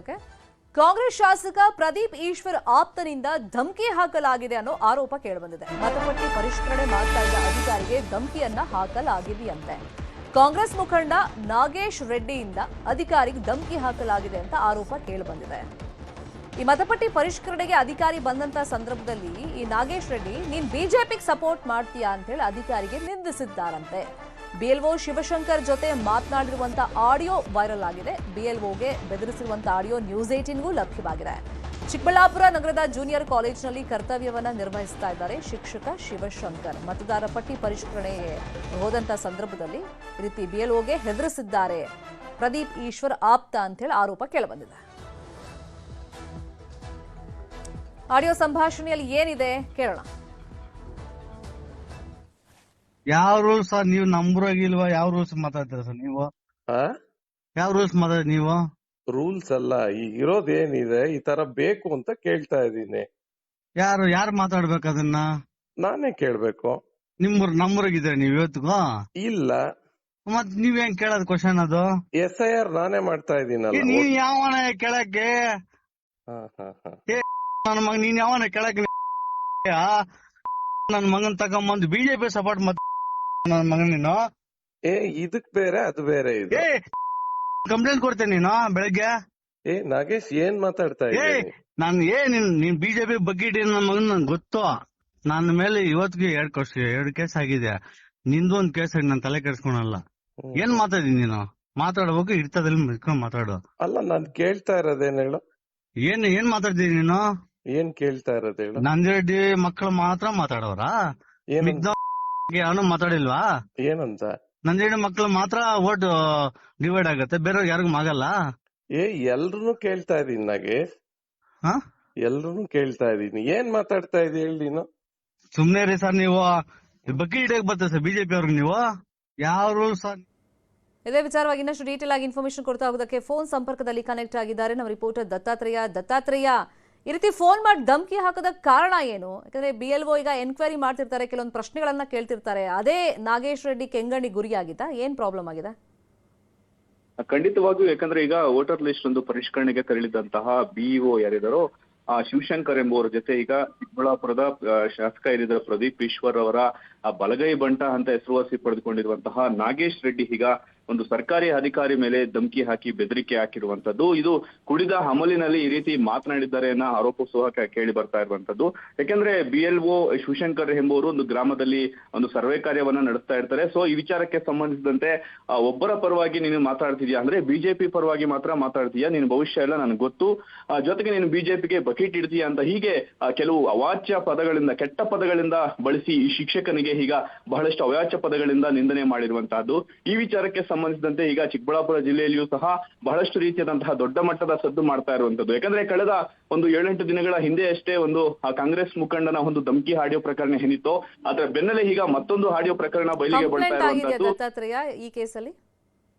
ವಿಚಾರಕ್ಕೆ. ಕಾಂಗ್ರೆಸ್ ಶಾಸಕ ಪ್ರದೀಪ್ ಈಶ್ವರ್ ಆಪ್ತನಿಂದ ಧಮಕಿ ಹಾಕಲಾಗಿದೆ ಅನ್ನೋ ಆರೋಪ ಕೇಳಿಬಂದಿದೆ. ಮತಪಟ್ಟಿ ಪರಿಷ್ಕರಣೆ ಮಾಡ್ತಾ ಇದ್ದ ಅಧಿಕಾರಿಗೆ ಧಮಕಿಯನ್ನ ಹಾಕಲಾಗಿದೆಯಂತೆ. ಕಾಂಗ್ರೆಸ್ ಮುಖಂಡ ನಾಗೇಶ್ ರೆಡ್ಡಿಯಿಂದ ಅಧಿಕಾರಿಗೆ ಧಮಕಿ ಹಾಕಲಾಗಿದೆ ಅಂತ ಆರೋಪ ಕೇಳಿಬಂದಿದೆ. ಈ ಮತಪಟ್ಟಿ ಪರಿಷ್ಕರಣೆಗೆ ಅಧಿಕಾರಿ ಬಂದಂತ ಸಂದರ್ಭದಲ್ಲಿ ಈ ನಾಗೇಶ್ ರೆಡ್ಡಿ ನೀನ್ ಬಿಜೆಪಿಗೆ ಸಪೋರ್ಟ್ ಮಾಡ್ತೀಯಾ ಅಂತ ಹೇಳಿ ಅಧಿಕಾರಿಗೆ ನಿಂದಿಸಿದ್ದಾರಂತೆ. ಬಿಎಲ್ಒ ಶಿವಶಂಕರ್ ಜೊತೆ ಮಾತನಾಡಿರುವಂತ ಆಡಿಯೋ ವೈರಲ್ ಆಗಿದೆ. ಬಿಎಲ್ಒಗೆ ಬೆದರಿಸಿರುವಂತ ಆಡಿಯೋ ನ್ಯೂಸ್ 18ಗೂ ಲಭ್ಯವಾಗಿದೆ. ಚಿಕ್ಕಬಳ್ಳಾಪುರ ನಗರದ ಜೂನಿಯರ್ ಕಾಲೇಜಿನಲ್ಲಿ ಕರ್ತವ್ಯವನ್ನ ನಿರ್ವಹಿಸ್ತಾ ಇದ್ದಾರೆ ಶಿಕ್ಷಕ ಶಿವಶಂಕರ್. ಮತದಾರ ಪಟ್ಟಿ ಪರಿಷ್ಕರಣೆಗೆ ಹೋದಂತ ಸಂದರ್ಭದಲ್ಲಿ ಈ ರೀತಿ ಬಿಎಲ್ಒಗೆ ಹೆದರಿಸಿದ್ದಾರೆ ಪ್ರದೀಪ್ ಈಶ್ವರ್ ಆಪ್ತ ಅಂತ ಹೇಳಿ ಆರೋಪ ಕೇಳಿಬಂದಿದೆ. ಆಡಿಯೋ ಸಂಭಾಷಣೆಯಲ್ಲಿ ಏನಿದೆ ಕೇಳೋಣ. ಯಾವ ರೂಲ್ಸ್ ನೀವು ನಂಬರಾಗಿಲ್ವಾ? ಯಾವ ರೂಲ್ಸ್ ಮಾತಾಡ್ತೀರ ಸರ್ ನೀವು? ಯಾವ ರೂಲ್ಸ್ ಮಾತಾಡಿ ನೀವು? ರೂಲ್ಸ್ ಅಲ್ಲ, ಈಗ ಇರೋದೇನಿದೆ ಈ ತರ ಬೇಕು ಅಂತ ಕೇಳ್ತಾ ಇದೀನಿ. ಯಾರು ಮಾತಾಡ್ಬೇಕು ಅದನ್ನ? ನಾನೇ ಕೇಳ್ಬೇಕು. ನಂಬರಾಗಿದ್ರೆ ನೀವ್ ಇವತ್ತಿಗೂ ಇಲ್ಲ. ಮತ್ ನೀವ್ ಹೆಂಗ್ ಕೇಳೋದ್ ಕ್ವಶನ್? ಅದು SIR ನಾನೇ ಮಾಡ್ತಾ ಇದೀನಲ್ಲ. ನೀವ್ ಯಾವನ ಕೇಳಕ್ಕೆ? ನನ್ನ ಮಗ ನೀನ್ ಯಾವನ ಕೇಳಕ್ಕೆ? ನನ್ ಮಗನ್ ತಗೊಂಬಂದು ಬಿಜೆಪಿ ಸಪೋರ್ಟ್ ನನ್ ಮಗನ್ ನೀನು ಇದಕ್ ಬೇರೆ ಅದು ಬೇರೆ. ಇದು ಕಂಪ್ಲೇಂಟ್ ಕೊಡ್ತೇನೆ ನೀನು ಬೆಳಗ್ಗೆ. ನಾಗೇಶ್ ಏನ್ ಮಾತಾಡ್ತಾ ಇದ್ದೀನಿ? ನೀನ್ ಬಿಜೆಪಿ ಬಗ್ಗೆ ನನ್ನ ಮಗನ್ ನನ್ ಗೊತ್ತು. ನನ್ನ ಮೇಲೆ ಇವತ್ತಿಗೆ 2 ಕೇಸ್ ಆಗಿದೆ. ನಿಂದು ಒಂದ್ ಕೇಸ್ ಆಗಿ ನಾನ್ ತಲೆ ಕೆಡ್ಸ್ಕೊಳಲ್ಲ. ಏನ್ ಮಾತಾಡಿದೀನಿ ನೀನು? ಮಾತಾಡ್ಬೇಕು, ಇರ್ತದಲ್ಲಿ ಇಟ್ಕೊಂಡ್ ಮಾತಾಡು. ಅಲ್ಲ, ನಾನ್ ಕೇಳ್ತಾ ಇರೋದೇನ್ ಹೇಳು? ಏನ್ ಮಾತಾಡ್ತೀನಿ ನೀನು? ಏನ್ ಕೇಳ್ತಾ ಇರೋದ್ ಹೇಳು? ನಂದಿರೆಡ್ಡಿ ಮಕ್ಕಳು ಮಾತ್ರ ಮಾತಾಡೋರ? ಅವನು ಮಾತಾಡಿಲ್ವಾ? ಏನಂತ? ನಂದಿರೆಡ್ಡಿ ಮಕ್ಕಳು ಮಾತ್ರ ವೋಟ್ ಡಿವೈಡ್ ಆಗತ್ತೆ, ಬೇರೆ ಯಾರಿಗೂ ಆಗಲ್ಲ. ಎಲ್ರು ಕೇಳ್ತಾ ಇದೀನಿ ನಾಗೇಶ್, ಎಲ್ರು ಕೇಳ್ತಾ ಇದೀನಿ. ಏನ್ ಮಾತಾಡ್ತಾ ಇದೀನಿ ಹೇಳಿ ನೀನು? ಸುಮ್ನೆ ರೀ ಸರ್, ನೀವು ಬಗ್ಗೆ ಹಿಡಿಯಕ್ ಬರ್ತದೆ ಸರ್ ಬಿಜೆಪಿ ಅವ್ರಿಗೆ. ನೀವು ಯಾವ ರೂಲ್ಸ್? ಇದೇ ವಿಚಾರವಾಗಿ ಇನ್ನಷ್ಟು ಡೀಟೇಲ್ ಆಗಿ ಇನ್ಫಾರ್ಮೇಶನ್ ಕೊಡ್ತಾ ಹೋಗೋದಕ್ಕೆ ಫೋನ್ ಸಂಪರ್ಕದಲ್ಲಿ ಕನೆಕ್ಟ್ ಆಗಿದ್ದಾರೆ ನಮ್ಮ ರಿಪೋರ್ಟರ್ ದತ್ತಾತ್ರೇಯ. ಈ ರೀತಿ ಫೋನ್ ಮಾಡಿ ಧಮಕಿ ಹಾಕೋದ ಕಾರಣ ಏನು? ಯಾಕಂದ್ರೆ BLO ಈಗ ಎನ್ಕ್ವೈರಿ ಮಾಡ್ತಿರ್ತಾರೆ, ಕೆಲವೊಂದು ಪ್ರಶ್ನೆಗಳನ್ನ ಕೇಳ್ತಿರ್ತಾರೆ. ಅದೇ ನಾಗೇಶ್ ರೆಡ್ಡಿ ಕೆಂಗಣ್ಣಿ ಗುರಿಯಾಗಿತ್ತಾ? ಏನ್ ಪ್ರಾಬ್ಲಮ್ ಆಗಿದೆ? ಖಂಡಿತವಾಗಿಯೂ, ಯಾಕಂದ್ರೆ ಈಗ ವೋಟರ್ ಲಿಸ್ಟ್ ಒಂದು ಪರಿಷ್ಕರಣೆಗೆ ತೆರಳಿದಂತಹ BEO ಯಾರಿದ್ದಾರೋ ಶಿವಶಂಕರ್ ಎಂಬುವರ ಜೊತೆ ಈಗ ಚಿಕ್ಕಬಳ್ಳಾಪುರದ ಶಾಸಕ ಏನಿದ್ದಾರೆ ಪ್ರದೀಪ್ ಈಶ್ವರ್ ಅವರ ಬಲಗೈ ಬಂಟ ಅಂತ ಹೆಸರುವಾಸಿ ಪಡೆದುಕೊಂಡಿರುವಂತಹ ನಾಗೇಶ್ ರೆಡ್ಡಿ ಈಗ ಒಂದು ಸರ್ಕಾರಿ ಅಧಿಕಾರಿ ಮೇಲೆ ಧಮಕಿ ಹಾಕಿ ಬೆದರಿಕೆ ಹಾಕಿರುವಂತದ್ದು. ಇದು ಕುಡಿದ ಅಮಲಿನಲ್ಲಿ ಈ ರೀತಿ ಮಾತನಾಡಿದ್ದಾರೆ ಅನ್ನೋ ಆರೋಪ ಸಹ ಕೇಳಿ ಬರ್ತಾ ಇರುವಂತದ್ದು. ಯಾಕಂದ್ರೆ BLO ಶಿವಶಂಕರ್ ಎಂಬುವರು ಒಂದು ಗ್ರಾಮದಲ್ಲಿ ಒಂದು ಸರ್ವೆ ಕಾರ್ಯವನ್ನ ನಡೆಸ್ತಾ ಇರ್ತಾರೆ. ಸೊ ಈ ವಿಚಾರಕ್ಕೆ ಸಂಬಂಧಿಸಿದಂತೆ ಒಬ್ಬರ ಪರವಾಗಿ ನೀನು ಮಾತಾಡ್ತಿದ್ಯಾ ಅಂದ್ರೆ ಬಿಜೆಪಿ ಪರವಾಗಿ ಮಾತ್ರ ಮಾತಾಡ್ತೀಯಾ, ನಿನ್ನ ಭವಿಷ್ಯ ಎಲ್ಲ ನನಗೆ ಗೊತ್ತು, ಜೊತೆಗೆ ನೀನು ಬಿಜೆಪಿಗೆ ಬಕೆಟ್ ಇಡ್ತೀಯಾ ಅಂತ ಹೀಗೆ ಕೆಲವು ಅವಾಚ್ಯ ಪದಗಳಿಂದ, ಕೆಟ್ಟ ಪದಗಳಿಂದ ಬಳಸಿ ಈ ಶಿಕ್ಷಕನಿಗೆ ಈಗ ಬಹಳಷ್ಟು ಅವಾಚ್ಯ ಪದಗಳಿಂದ ನಿಂದನೆ ಮಾಡಿರುವಂತಹದ್ದು. ಈ ವಿಚಾರಕ್ಕೆ ಸಂಬಂಧಿಸಿದಂತೆ ಈಗ ಚಿಕ್ಕಬಳ್ಳಾಪುರ ಜಿಲ್ಲೆಯಲ್ಲಿಯೂ ಸಹ ಬಹಳಷ್ಟು ರೀತಿಯಾದಂತಹ ದೊಡ್ಡ ಮಟ್ಟದ ಸದ್ದು ಮಾಡ್ತಾ ಇರುವಂತದ್ದು. ಯಾಕಂದ್ರೆ ಕಳೆದ ಒಂದು 7-8 ದಿನಗಳ ಹಿಂದೆ ಅಷ್ಟೇ ಒಂದು ಕಾಂಗ್ರೆಸ್ ಮುಖಂಡನ ಒಂದು ಧಮಕಿ ಆಡಿಯೋ ಪ್ರಕರಣ ಏನಿತ್ತು, ಅದರ ಬೆನ್ನಲ್ಲೇ ಈಗ ಮತ್ತೊಂದು ಆಡಿಯೋ ಪ್ರಕರಣ ಬಯಲಿಗೆ ಬರ್ತಾ ಇರುವಂತದ್ದು ಈ ಕೇಸಲ್ಲಿ.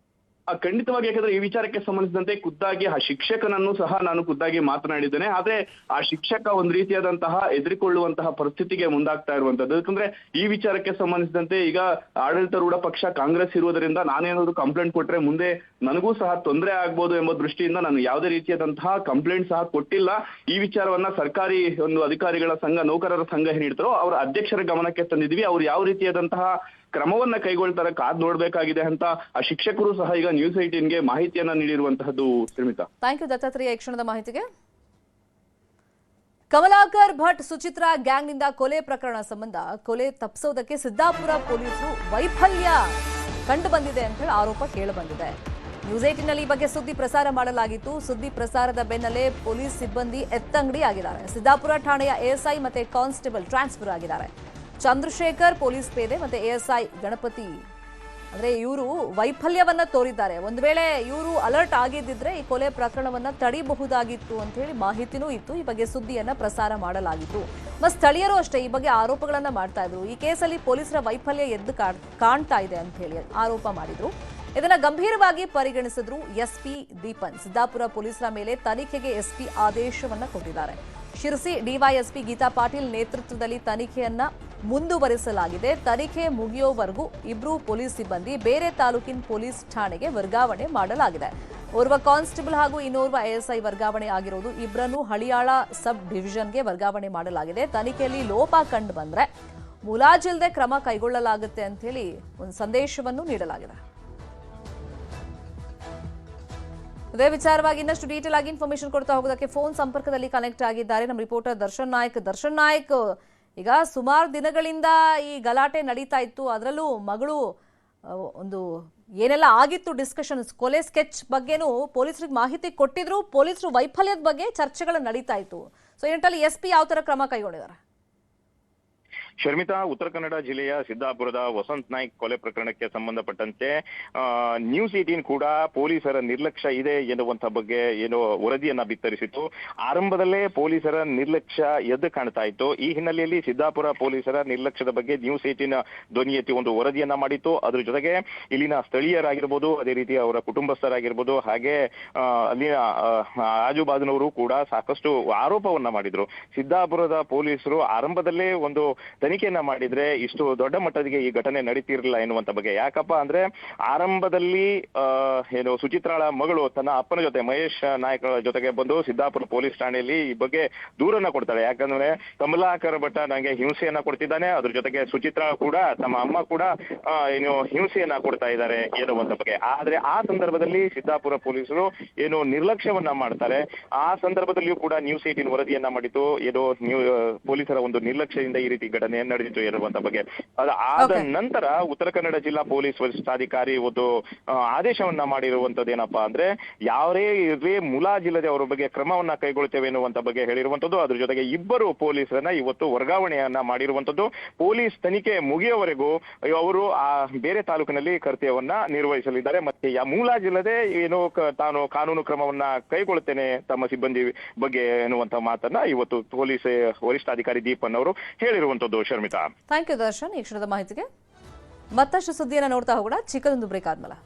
ಖಂಡಿತವಾಗಿ, ಯಾಕಂದ್ರೆ ಈ ವಿಚಾರಕ್ಕೆ ಸಂಬಂಧಿಸಿದಂತೆ ಖುದ್ದಾಗಿ ಆ ಶಿಕ್ಷಕನನ್ನು ಸಹ ನಾನು ಖುದ್ದಾಗಿ ಮಾತನಾಡಿದ್ದೇನೆ. ಆದ್ರೆ ಆ ಶಿಕ್ಷಕ ಒಂದ್ ರೀತಿಯಾದಂತಹ ಎದುರಿಕೊಳ್ಳುವಂತಹ ಪರಿಸ್ಥಿತಿಗೆ ಮುಂದಾಗ್ತಾ ಇರುವಂತದ್ದು. ಯಾಕಂದ್ರೆ ಈ ವಿಚಾರಕ್ಕೆ ಸಂಬಂಧಿಸಿದಂತೆ ಈಗ ಆಡಳಿತಾರೂಢ ಪಕ್ಷ ಕಾಂಗ್ರೆಸ್ ಇರುವುದರಿಂದ ನಾನೇನಾದ್ರು ಕಂಪ್ಲೇಂಟ್ ಕೊಟ್ರೆ ಮುಂದೆ ನನಗೂ ಸಹ ತೊಂದರೆ ಆಗ್ಬೋದು ಎಂಬ ದೃಷ್ಟಿಯಿಂದ ನಾನು ಯಾವುದೇ ರೀತಿಯಾದಂತಹ ಕಂಪ್ಲೇಂಟ್ ಸಹ ಕೊಟ್ಟಿಲ್ಲ. ಈ ವಿಚಾರವನ್ನ ಸರ್ಕಾರಿ ಒಂದು ಅಧಿಕಾರಿಗಳ ಸಂಘ, ನೌಕರರ ಸಂಘ ಏನಿಡ್ತಾರೋ ಅವರ ಅಧ್ಯಕ್ಷರ ಗಮನಕ್ಕೆ ತಂದಿದ್ವಿ. ಅವ್ರು ಯಾವ ರೀತಿಯಾದಂತಹ ಕ್ರಮವನ್ನ ಕೈಗೊಳ್ತಾರೆ ಕಾದ್ ನೋಡ್ಬೇಕಾಗಿದೆ ಅಂತ ಆ ಶಿಕ್ಷಕರು ಸಹ ಈಗ ನ್ಯೂಸ್ 18ಗೆ ಮಾಹಿತಿಯನ್ನ ನೀಡಿರುವಂತಹದ್ದು. ಶ್ರೀಮಿತಾ, ಥ್ಯಾಂಕ್ ಯು ದತ್ತಾತ್ರೇಯ ಈ ಕ್ಷಣದ ಮಾಹಿತಿಗೆ. ಕಮಲಾಕರ್ ಭಟ್ ಸುಚಿತ್ರಾ ಗ್ಯಾಂಗ್ನಿಂದ ಕೊಲೆ ಪ್ರಕರಣ ಸಂಬಂಧ ಕೊಲೆ ತಪ್ಪಿಸೋದಕ್ಕೆ ಸಿದ್ದಾಪುರ ಪೊಲೀಸರು ವೈಫಲ್ಯ ಕಂಡು ಬಂದಿದೆ ಅಂತ ಹೇಳಿ ಆರೋಪ ಕೇಳಿಬಂದಿದೆ. ನ್ಯೂಸ್ 18ನಲ್ಲಿ ಈ ಬಗ್ಗೆ ಸುದ್ದಿ ಪ್ರಸಾರ ಮಾಡಲಾಗಿತ್ತು. ಸುದ್ದಿ ಪ್ರಸಾರದ ಬೆನ್ನಲ್ಲೇ ಪೊಲೀಸ್ ಸಿಬ್ಬಂದಿ ಎತ್ತಂಗಡಿ ಆಗಿದ್ದಾರೆ. ಸಿದ್ದಾಪುರ ಠಾಣೆಯ ASI ಮತ್ತೆ ಕಾನ್ಸ್ಟೇಬಲ್ ಟ್ರಾನ್ಸ್ಫರ್ ಆಗಿದ್ದಾರೆ. ಚಂದ್ರಶೇಖರ್ ಪೊಲೀಸ್ ಪೇದೆ ಮತ್ತೆ ASI ಗಣಪತಿ ಅಂದ್ರೆ ಇವರು ವೈಫಲ್ಯವನ್ನ ತೋರಿದ್ದಾರೆ. ಒಂದು ವೇಳೆ ಇವರು ಅಲರ್ಟ್ ಆಗಿದ್ದಿದ್ರೆ ಈ ಕೊಲೆ ಪ್ರಕರಣವನ್ನ ತಡೆಯಬಹುದಾಗಿತ್ತು ಅಂತ ಹೇಳಿ ಮಾಹಿತಿನೂ ಇತ್ತು. ಈ ಬಗ್ಗೆ ಸುದ್ದಿಯನ್ನ ಪ್ರಸಾರ ಮಾಡಲಾಗಿತ್ತು. ಸ್ಥಳೀಯರು ಅಷ್ಟೇ ಈ ಬಗ್ಗೆ ಆರೋಪಗಳನ್ನ ಮಾಡ್ತಾ ಇದ್ರು. ಈ ಕೇಸಲ್ಲಿ ಪೊಲೀಸರ ವೈಫಲ್ಯ ಎದ್ದು ಕಾಣ್ತಾ ಇದೆ ಅಂತ ಹೇಳಿ ಆರೋಪ ಮಾಡಿದ್ರು. ಇದನ್ನ ಗಂಭೀರವಾಗಿ ಪರಿಗಣಿಸಿದ್ರು SP ದೀಪನ್. ಸಿದ್ದಾಪುರ ಪೊಲೀಸರ ಮೇಲೆ ತನಿಖೆಗೆ SP ಆದೇಶವನ್ನ ಕೊಟ್ಟಿದ್ದಾರೆ. ಶಿರಸಿ DYSP ಗೀತಾ ಪಾಟೀಲ್ ನೇತೃತ್ವದಲ್ಲಿ ತನಿಖೆಯನ್ನ ಮುಂದುವರಿಸಲಾಗಿದೆ. ತನಿಖೆ ಮುಗಿಯೋವರೆಗೂ ಇಬ್ರು ಪೊಲೀಸ್ ಸಿಬ್ಬಂದಿ ಬೇರೆ ತಾಲೂಕಿನ ಪೊಲೀಸ್ ಠಾಣೆಗೆ ವರ್ಗಾವಣೆ ಮಾಡಲಾಗಿದೆ. ಓರ್ವ ಕಾನ್ಸ್ಟೇಬಲ್ ಹಾಗೂ ಇನ್ನೋರ್ವ ASI ವರ್ಗಾವಣೆ ಆಗಿರೋದು. ಇಬ್ಬರನ್ನು ಹಳಿಯಾಳ ಸಬ್ ಡಿವಿಷನ್ಗೆ ವರ್ಗಾವಣೆ ಮಾಡಲಾಗಿದೆ. ತನಿಖೆಯಲ್ಲಿ ಲೋಪ ಕಂಡು ಬಂದ್ರೆ ಮುಲಾಜಿಲ್ಲದೆ ಕ್ರಮ ಕೈಗೊಳ್ಳಲಾಗುತ್ತೆ ಅಂತ ಹೇಳಿ ಒಂದು ಸಂದೇಶವನ್ನು ನೀಡಲಾಗಿದೆ. ಇದೇ ವಿಚಾರವಾಗಿ ಇನ್ನಷ್ಟು ಡೀಟೇಲ್ ಆಗಿ ಇನ್ಫಾರ್ಮೇಶನ್ ಕೊಡ್ತಾ ಹೋಗೋದಕ್ಕೆ ಫೋನ್ ಸಂಪರ್ಕದಲ್ಲಿ ಕನೆಕ್ಟ್ ಆಗಿದ್ದಾರೆ ನಮ್ಮ ರಿಪೋರ್ಟರ್ ದರ್ಶನ್ ನಾಯ್ಕ್. ದರ್ಶನ್ ನಾಯ್ಕ್, ಈಗ ಸುಮಾರು ದಿನಗಳಿಂದ ಈ ಗಲಾಟೆ ನಡೀತಾ ಇತ್ತು. ಅದರಲ್ಲೂ ಮಗಳು ಒಂದು ಏನೆಲ್ಲ ಆಗಿತ್ತು ಡಿಸ್ಕಷನ್ಸ್, ಕೊಲೆ ಸ್ಕೆಚ್ ಬಗ್ಗೆನೂ ಪೊಲೀಸರಿಗೆ ಮಾಹಿತಿ ಕೊಟ್ಟಿದ್ರು. ಪೊಲೀಸರು ವೈಫಲ್ಯದ ಬಗ್ಗೆ ಚರ್ಚೆಗಳು ನಡೀತಾ ಇತ್ತು. ಸೊ ಈ ನಿಟ್ಟಿನಲ್ಲಿ SP ಯಾವ ತರ ಕ್ರಮ ಕೈಗೊಂಡಿದ್ದಾರೆ? ಶರ್ಮಿತಾ, ಉತ್ತರ ಕನ್ನಡ ಜಿಲ್ಲೆಯ ಸಿದ್ದಾಪುರದ ವಸಂತ್ ನಾಯ್ಕ್ ಕೊಲೆ ಪ್ರಕರಣಕ್ಕೆ ಸಂಬಂಧಪಟ್ಟಂತೆ ನ್ಯೂಸ್18 ಕೂಡ ಪೊಲೀಸರ ನಿರ್ಲಕ್ಷ್ಯ ಇದೆ ಎನ್ನುವಂತ ಬಗ್ಗೆ ಏನೋ ವರದಿಯನ್ನ ಬಿತ್ತರಿಸಿತ್ತು. ಆರಂಭದಲ್ಲೇ ಪೊಲೀಸರ ನಿರ್ಲಕ್ಷ್ಯ ಎದ್ದು ಕಾಣ್ತಾ ಇತ್ತು. ಈ ಹಿನ್ನೆಲೆಯಲ್ಲಿ ಸಿದ್ದಾಪುರ ಪೊಲೀಸರ ನಿರ್ಲಕ್ಷ್ಯದ ಬಗ್ಗೆ ನ್ಯೂಸ್18 ಧ್ವನಿ ಎತ್ತಿ ಒಂದು ವರದಿಯನ್ನ ಮಾಡಿತ್ತು. ಅದ್ರ ಜೊತೆಗೆ ಇಲ್ಲಿನ ಸ್ಥಳೀಯರಾಗಿರ್ಬೋದು, ಅದೇ ರೀತಿ ಅವರ ಕುಟುಂಬಸ್ಥರಾಗಿರ್ಬೋದು, ಹಾಗೆ ಅಲ್ಲಿನ ಆಜುಬಾಜಿನವರು ಕೂಡ ಸಾಕಷ್ಟು ಆರೋಪವನ್ನ ಮಾಡಿದ್ರು. ಸಿದ್ದಾಪುರದ ಪೊಲೀಸರು ಆರಂಭದಲ್ಲೇ ಒಂದು ತನಿಖೆಯನ್ನ ಮಾಡಿದ್ರೆ ಇಷ್ಟು ದೊಡ್ಡ ಮಟ್ಟದಿಗೆ ಈ ಘಟನೆ ನಡೀತಿರಲಿಲ್ಲ ಎನ್ನುವಂತ ಬಗ್ಗೆ. ಯಾಕಪ್ಪ ಅಂದ್ರೆ ಆರಂಭದಲ್ಲಿ ಏನು ಸುಚಿತ್ರಾಳ ಮಗಳು ತನ್ನ ಅಪ್ಪನ ಜೊತೆ ಮಹೇಶ್ ನಾಯ್ಕ ಜೊತೆಗೆ ಬಂದು ಸಿದ್ದಾಪುರ ಪೊಲೀಸ್ ಠಾಣೆಯಲ್ಲಿ ಈ ಬಗ್ಗೆ ದೂರನ್ನ ಕೊಡ್ತಾಳೆ. ಯಾಕಂದ್ರೆ ಕಮಲಾಕರ ಭಟ್ಟ ನಂಗೆ ಹಿಂಸೆಯನ್ನ ಕೊಡ್ತಿದ್ದಾನೆ, ಅದ್ರ ಜೊತೆಗೆ ಸುಚಿತ್ರಾ ಕೂಡ ತಮ್ಮ ಅಮ್ಮ ಕೂಡ ಏನು ಹಿಂಸೆಯನ್ನ ಕೊಡ್ತಾ ಇದ್ದಾರೆ ಎನ್ನುವಂತ ಬಗ್ಗೆ. ಆದ್ರೆ ಆ ಸಂದರ್ಭದಲ್ಲಿ ಸಿದ್ದಾಪುರ ಪೊಲೀಸರು ಏನು ನಿರ್ಲಕ್ಷ್ಯವನ್ನ ಮಾಡ್ತಾರೆ. ಆ ಸಂದರ್ಭದಲ್ಲಿಯೂ ಕೂಡ ನ್ಯೂಸ್18 ವರದಿಯನ್ನ ಮಾಡಿತು. ಏನು ಪೊಲೀಸರ ಒಂದು ನಿರ್ಲಕ್ಷ್ಯದಿಂದ ಈ ರೀತಿ ಘಟನೆ ನಡೆದಿತ್ತು ಇರುವಂತ ಬಗ್ಗೆ. ಅದಾದ ನಂತರ ಉತ್ತರ ಕನ್ನಡ ಜಿಲ್ಲಾ ಪೊಲೀಸ್ ವರಿಷ್ಠಾಧಿಕಾರಿ ಒಂದು ಆದೇಶವನ್ನ ಮಾಡಿರುವಂತದ್ದು ಏನಪ್ಪಾ ಅಂದ್ರೆ ಯಾವುದೇ ಮುಲಾಜಿಲ್ಲದೆ ಅವರ ಬಗ್ಗೆ ಕ್ರಮವನ್ನ ಕೈಗೊಳ್ತೇವೆ ಎನ್ನುವಂತ ಬಗ್ಗೆ ಹೇಳಿರುವಂತದ್ದು. ಅದ್ರ ಜೊತೆಗೆ ಇಬ್ಬರು ಪೊಲೀಸರನ್ನ ಇವತ್ತು ವರ್ಗಾವಣೆಯನ್ನ ಮಾಡಿರುವಂತದ್ದು. ಪೊಲೀಸ್ ತನಿಖೆ ಮುಗಿಯುವವರೆಗೂ ಅವರು ಆ ಬೇರೆ ತಾಲೂಕಿನಲ್ಲಿ ಕರ್ತವ್ಯವನ್ನ ನಿರ್ವಹಿಸಲಿದ್ದಾರೆ. ಮತ್ತೆ ಮುಲಾಜಿಲ್ಲದೆ ಏನು ತಾನು ಕಾನೂನು ಕ್ರಮವನ್ನ ಕೈಗೊಳ್ತೇನೆ ತಮ್ಮ ಸಿಬ್ಬಂದಿ ಬಗ್ಗೆ ಎನ್ನುವಂತ ಮಾತನ್ನ ಇವತ್ತು ಪೊಲೀಸ್ ವರಿಷ್ಠಾಧಿಕಾರಿ ದೀಪನ್ ಅವರು ಹೇಳಿರುವಂತದ್ದು. ಶರ್ಮಿತಾ, ಥ್ಯಾಂಕ್ ಯು ದರ್ಶನ್ ಈ ಕ್ಷಣದ ಮಾಹಿತಿಗೆ. ಮತ್ತಷ್ಟು ಸುದ್ದಿಯನ್ನು ನೋಡ್ತಾ ಹೋಗೋಣ ಚಿಕ್ಕದೊಂದು ಬ್ರೇಕ್ ಆದ್ಮೇಲೆ.